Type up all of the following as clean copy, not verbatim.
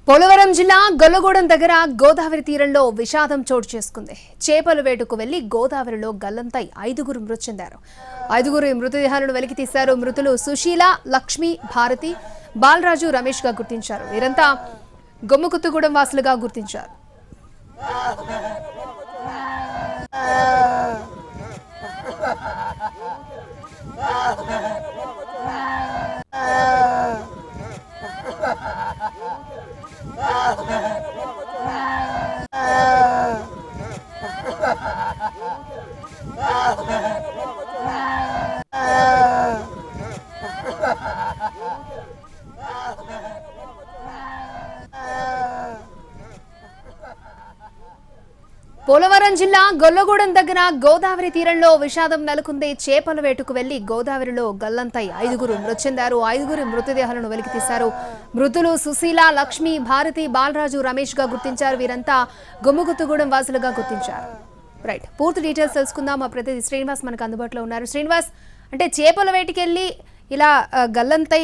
పోలవరం జిల్లా గొల్లగూడెం దగ్గర గోదావరి తీరంలో విషాదం చోటు చేసుకుంది. చేపల వేటకు వెళ్లి గోదావరిలో గల్లంతై 5గురు మృతి చెందారు. 5గురు మృతదేహాలను వెలికి తీశారు. మృతులు సుశీల, లక్ష్మి, భారతి, బాలరాజు, రమేష్ గా గుర్తించారు. వీరంతా గొమ్మకుత్తుగూడెం వాసులుగా గుర్తించారు. పోలవరం జిల్లా గొల్లగూడెం దగ్గర గోదావరి తీరంలో విషాదం నెలకొంది. చేపల వేటకు వెళ్లి గోదావరిలో గల్లంతై 5గురు మృతి చెందారు. 5గురి మృతదేహాలను వెలికి తీశారు. మృతులు సుశీల, లక్ష్మి, భారతి, బాలరాజు, రమేష్ గా గుర్తించారు. వీరంతా గొమ్మగుత్తుగూడెం వాసులుగా గుర్తించారు. రైట్, పూర్తి డీటెయిల్స్ తెలుసుకుందాం. మా ప్రతినిధి శ్రీనివాస్ మనకు అందుబాటులో ఉన్నారు. శ్రీనివాస్, అంటే చేపల వేటకి వెళ్ళి ఇలా గల్లంతై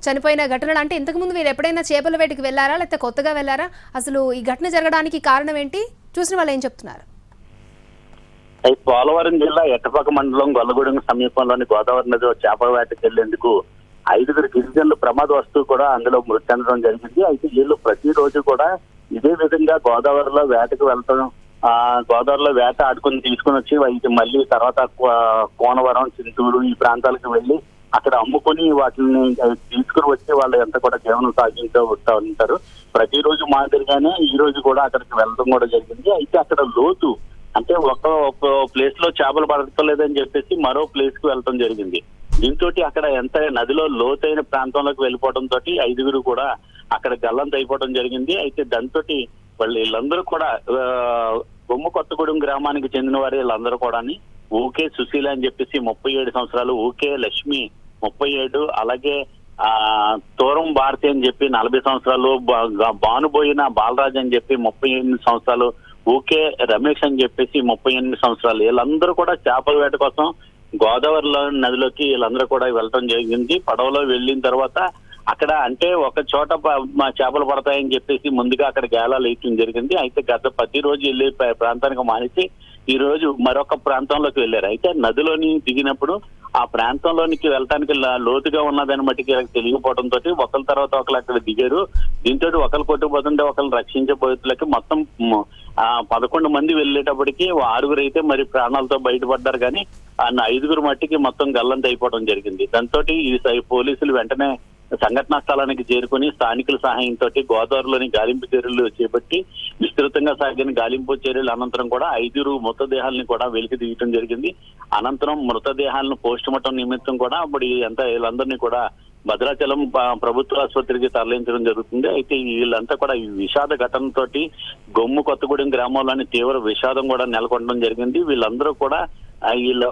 చనిపోయిన ఘటనలు అంటే ఇంతకుముందు మీరు ఎప్పుడైనా చేపల వేటకి వెళ్ళారా, లేకపోతే కొత్తగా వెళ్ళారా? అసలు ఈ ఘటన జరగడానికి కారణం ఏంటి? చూసిన వాళ్ళు ఏం చెప్తున్నారు? పోలవరం జిల్లా ఎట్టపాక మండలం గొల్లగూడెం సమీపంలోని గోదావరి నదిలో చేపల వేటకి వెళ్లేందుకు 5గురు గిరిజనులు ప్రమాదవస్తు కూడా అందులో మృతి చెందడం జరిగింది. అయితే వీళ్ళు ప్రతిరోజు కూడా ఇదే విధంగా గోదావరిలో వేటకు వెళ్తాం, గోదావరిలో వేట ఆడుకుని తీసుకుని వచ్చి మళ్ళీ తర్వాత కోనవరం, చింతూరు ఈ ప్రాంతాలకు వెళ్లి అక్కడ అమ్ముకుని వాటిని తీసుకుని వచ్చి వాళ్ళు ఎంత కూడా జీవనం సాగిస్తూ ఉంటారు. ప్రతిరోజు మాదిరిగానే ఈ రోజు కూడా అక్కడికి వెళ్ళడం కూడా జరిగింది. అయితే అక్కడ లోతు అంటే ఒక ప్లేస్ లో చేపలు పడతలేదని చెప్పేసి మరో ప్లేస్ కు వెళ్ళడం జరిగింది. దీంతో అక్కడ ఎంత నదిలో లోతైన ప్రాంతంలోకి వెళ్ళిపోవడంతో 5గురు కూడా అక్కడ గల్లంత అయిపోవడం జరిగింది. అయితే దాంతో వీళ్ళందరూ కూడా గొమ్మకొత్తగూడెం గ్రామానికి చెందిన వారు వీళ్ళందరూ కూడా ఊకే సుశీల అని చెప్పేసి 37 సంవత్సరాలు, ఊకే లక్ష్మి 37, అలాగే తోరం భారతి అని చెప్పి 40 సంవత్సరాలు, బానుబోయిన బాలరాజు అని చెప్పి 38 సంవత్సరాలు, ఊకే రమేష్ అని చెప్పేసి 38 సంవత్సరాలు. వీళ్ళందరూ కూడా చేపల వేట కోసం గోదావరిలో నదిలోకి వీళ్ళందరూ కూడా వెళ్ళటం జరిగింది. పడవలో వెళ్ళిన తర్వాత అక్కడ అంటే ఒక చోట చేపలు పడతాయని చెప్పేసి ముందుగా అక్కడ గేలాలు వేయటం జరిగింది. అయితే గత ప్రతిరోజు వెళ్ళే ప్రాంతానికి మానేసి ఈ రోజు మరొక ప్రాంతంలోకి వెళ్ళారు. అయితే నదిలోని దిగినప్పుడు ఆ ప్రాంతంలోనికి వెళ్ళటానికి లోతుగా ఉన్నదని మట్టికి తెలియకపోవడంతో ఒకరి తర్వాత ఒకరు అక్కడ దిగారు. దీంతో ఒకరు కొట్టుకుపోతుంటే ఒకరు రక్షించబోతులకి మొత్తం 11 మంది వెళ్ళేటప్పటికి 6గురు అయితే మరి ప్రాణాలతో బయటపడ్డారు. కానీ 5గురు మట్టికి మొత్తం గల్లంత అయిపోవడం జరిగింది. దాంతో ఈ పోలీసులు వెంటనే సంఘటనా స్థలానికి చేరుకుని స్థానికుల సహాయంతో గోదావరిలోని గాలింపు చర్యలు చేపట్టి విస్తృతంగా సాగిన గాలింపు చర్యలు అనంతరం కూడా 5గురు మృతదేహాలను కూడా వెలికి తీయటం జరిగింది. అనంతరం మృతదేహాలను పోస్ట్ మార్టం నిమిత్తం కూడా అప్పుడు వీళ్ళందరినీ కూడా భద్రాచలం ప్రభుత్వ ఆసుపత్రికి తరలించడం జరుగుతుంది. అయితే వీళ్ళంతా కూడా ఈ విషాద ఘటనతోటి గొమ్మకొత్తగూడెం గ్రామంలోని తీవ్ర విషాదం కూడా నెలకొనడం జరిగింది. వీళ్ళందరూ కూడా వీళ్ళ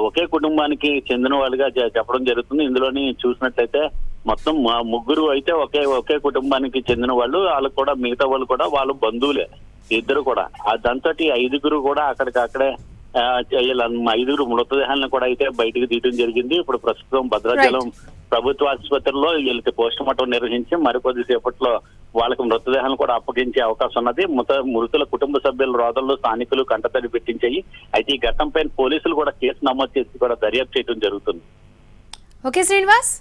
ఒకే కుటుంబానికి చెందిన వాళ్ళుగా చెప్పడం జరుగుతుంది. ఇందులోని చూసినట్లయితే మొత్తం 3 అయితే ఒకే కుటుంబానికి చెందిన వాళ్ళు, వాళ్ళకు కూడా మిగతా వాళ్ళు కూడా వాళ్ళ బంధువులే ఇద్దరు కూడా. దాంతో 5గురు కూడా అక్కడికక్కడే 5గురు మృతదేహాలను కూడా అయితే బయటకు తీయడం జరిగింది. ఇప్పుడు ప్రస్తుతం భద్రాచలం ప్రభుత్వ ఆసుపత్రిలో వీళ్ళకి పోస్ట్ మార్టం నిర్వహించి మరికొద్దిసేపట్లో వాళ్ళకి మృతదేహాలను కూడా అప్పగించే అవకాశం ఉన్నది. మృతుల కుటుంబ సభ్యుల రోదల్లో స్థానికులు కంటతడి పెట్టించాయి. అయితే ఈ ఘటనపై పోలీసులు కూడా కేసు నమోదు చేసి కూడా దర్యాప్తు చేయడం జరుగుతుంది. ఓకే శ్రీనివాస్.